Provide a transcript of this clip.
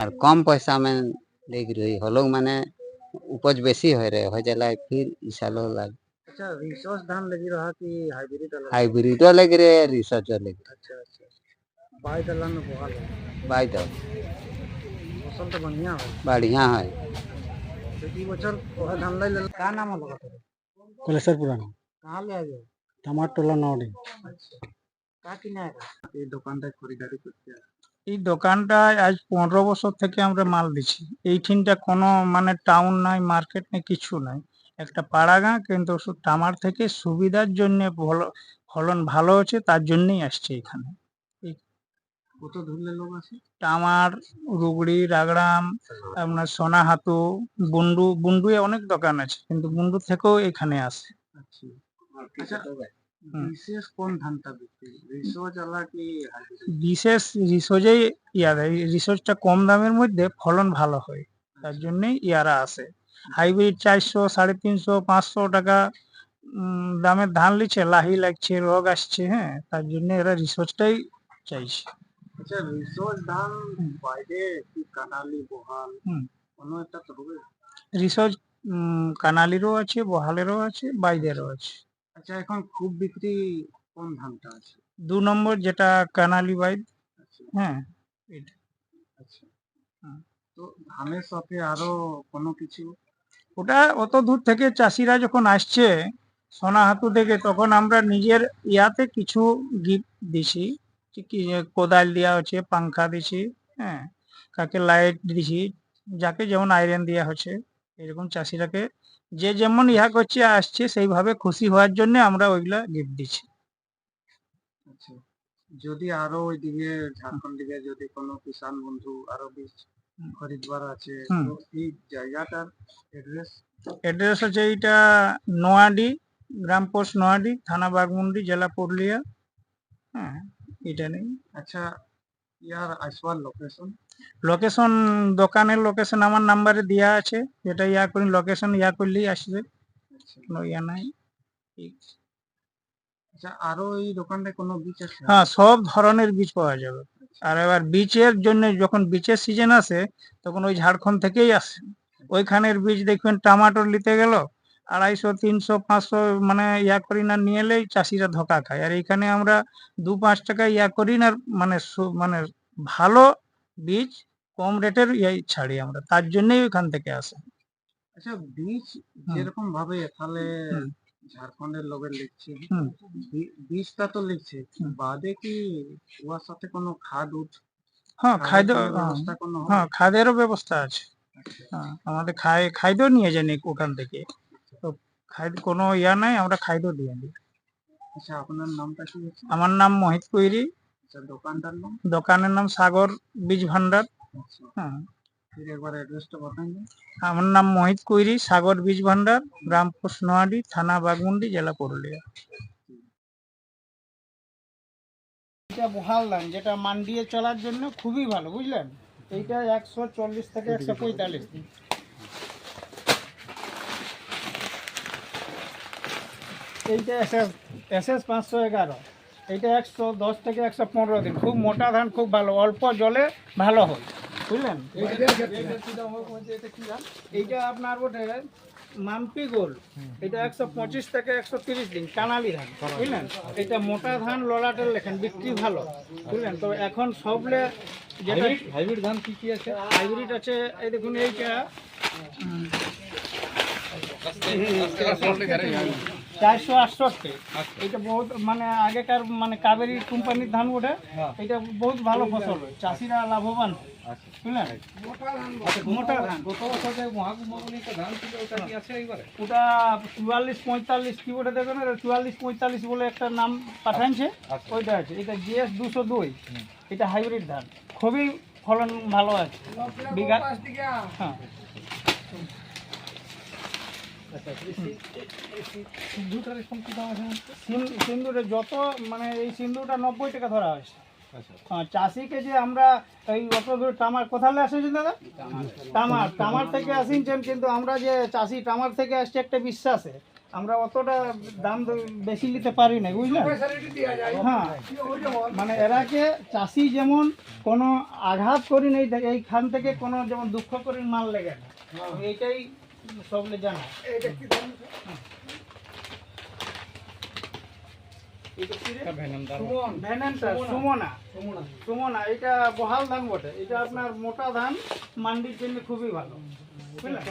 আর কম পয়সা में लेके रही हलों माने उपज बेसी हो जाला फिर इसालो लाग अच्छा रिसोर्स धान लगी रहा कि हाइब्रिड अलग हाइब्रिडो लग रे रिसर्च लग अच्छा अच्छा बाई दलहन में बोहा लगा बाई तो फसल तो बढ़िया है बढ़िया है तो ई बছর ওরা ধান লাই लेला का नाम लगा था कुलेश्वर पुराना कहाँ ले आए टमाटोला नौडी अच्छा का किने आएगा এই দোকানটায় খরিদারি করতে এই দোকানটায় আজ 15 বছর থেকে আমরা মাল দিচ্ছি এইখানটা কোনো মানে টাউন নাই মার্কেট নেই কিছু নাই একটা পাড়া গাঁ কিন্তু টামার থেকে সুবিধার জন্য ফলন ভালো হচ্ছে তার জন্যই আসছে এখানে কত ধরনের লোক আছে টামার রুগড়ি রাগড়াম আপনার সোনাহাতু বুন্ডুয়ে অনেক দোকান আছে কিন্তু বুন্ডু থেকেও এখানে আসে আচ্ছা বিশেষ কোন ধানটা বিক্রি রিসোর্স আলা কি বিশেষ রিসোর্সেই ইয়ারা রিসোর্সটা কম দামের মধ্যে ফলন ভালো হয় তার জন্যই ইয়ারা আসে হাইব্রিড 400 350 500 টাকা দামের ধান লিচ্ছে লাহি লাগছে রোগ আসছে হ্যাঁ তার জন্য এরা রিসোর্সটাই চাইছে আচ্ছা রিসোর্স ধান বাইরে কি কানালি বহাল কোনো একটা তো হবে রিসোর্স কানালিরও আছে বহালেরও আছে বাইরেরও আছে আচ্ছা এখন খুব বিক্রি কোন ধানটা আছে 2 নম্বর যেটা কানালি বাইদ হ্যাঁ এটা আচ্ছা তো ধানের সাথে আরো কোনো কিছু ওটা অত দূর থেকে চাষিরা যখন আসছে সোনাহাতু থেকে তখন আমরা নিজের ইয়াতে কিছু গিফট দিছি কি কোদাল দেওয়া হচ্ছে পাংখা দিছি হ্যাঁ কাকে লাইট দিছি যাকে যেমন আয়রন দেওয়া হচ্ছে এরকম চাষিরাকে যে যেমন ইহা করছে আসছে সেইভাবে খুশি হওয়ার জন্য আমরা ওইগুলা গিফট দিচ্ছি আচ্ছা যদি আরো ওইদিকে ঝাড়খণ্ড দিকে যদি কোনো কিষান বন্ধু আরো বীজ খরিদবার আছে তো এই জায়গাটার অ্যাড্রেস আছে এইটা নোয়াডি গ্রাম পোস্ট নোয়াডি থানা বাগমুন্ডি জেলা পুরুলিয়া হ্যাঁ এটা নেই আচ্ছা ইয়ার আসবার লোকেশন দোকানের লোকেশন আমার নাম্বারে দেওয়া আছে যেটা ইয়া করি লোকেশন ইয়া করলেই আসবে কোনো ইয়া নাই আচ্ছা আরো এই দোকানটায় কোনো বীজ আছে হ্যাঁ সব ধরনের বীজ পাওয়া যাবে আর এবার বীজের জন্য যখন বীজের সিজন আসে তখন ওই ঝাড়খণ্ড থেকেই আসে ওইখানের বীজ দেখবেন টমাটোর নিতে গেল 250 300 500 মানে ইয়া করি না নিয়ে এলেই চাষিরা ধোকা খায় আর এইখানে আমরা 2-5 টাকা ইয়া করি না মানে মানে ভালো বীজ কম রেটের ইয়াই ছাড়ি আমরা তার জন্যই ওইখান থেকে আসে আচ্ছা বীজ যেরকম ভাবে তাহলে ঝাড়খণ্ডের লোকের লিখছে বীজটা তো লিখছে বাদে কি ওর সাথে কোনো খাদ হ্যাঁ খাদ্য ব্যবস্থা কোনো হ্যাঁ খাদ্যেরও ব্যবস্থা আছে হ্যাঁ আমাদের খাদ্য নিয়ে জানি ওখান থেকে তো খাদ্য কোনো ইয়া নাই আমরা খাদ্য দিয়ে দিই আচ্ছা আপনার নামটা কি আমার নাম মোহিত কৈরি আচ্ছা দোকানটার নাম দোকানের নাম সাগর বীজ ভান্ডার হ্যাঁ फिर एक बार एड्रेस तो बताएंगे আমার নাম মোহিত কৈরি সাগর বীজ ভান্ডার গ্রাম পোস্ট নোয়াডি থানা বাগমুন্ডি জেলা পুরুলিয়া এটা বহাল ধান যেটা মান্ডিয়ে চলার জন্য খুবই ভালো বুঝলেন এইটা 140 থেকে 145 দিন এইটা এসএস 511 এইটা 110 থেকে 115 দিন খুব মোটা ধান খুব ভালো অল্প জলে ভালো হয় বুঝলেন এইটা আপনার ওঠে মাম্পি গোল এটা 125 থেকে 130 দিন কানালি ধান বুঝলেন এটা মোটা ধান ললাটের লেখেন বিক্রি ভালো বুঝলেন তো এখন সবলে যেটা হাইব্রিড ধান কি আছে হাইব্রিড আছে এই দেখুন এইটা 468 এটা বহুত মানে আগেকার মানে কাবেরি কোম্পানির ধান ওঠে এটা বহুত ভালো ফসল হয় চাষিরা লাভবান বুঝলেন মোটা ধান গত বছর যে মহাকুম্ভবনিতে ধান ছিল ওটা কি আছে এইবারে ওটা 44-45 কি ওটা দেখবেন 44-45 বলে একটা নাম পাঠানছে ওইটা আছে এটা জিএস 202 এটা হাইব্রিড ধান খুবই ফলন ভালো আছে বিঘা হ্যাঁ সিন্ধুটা যত মানে এই সিন্ধুটা 90 টাকা ধরা হয়েছে হ্যাঁ চাষিকে যে আমরা এই অত দূর টামার কোথায় আসেছেন দাদা টামার থেকে আসিনছেন কিন্তু আমরা যে চাষি টামার থেকে আসছে একটা বিশ্বাসে আমরা অতটা দাম বেশি নিতে পারি না, বুঝলেন? হ্যাঁ, মানে এরাকে চাষি যেমন কোনো আঘাত করি নেই, এইখান থেকে কোনো যেমন দুঃখ করি মাল লেগে না, এইটাই সবলে জানা। সুমনা, এটা বহাল ধান বটে, এটা আপনার মোটা ধান, মান্ডির জন্য খুবই ভালো, বুঝলেন?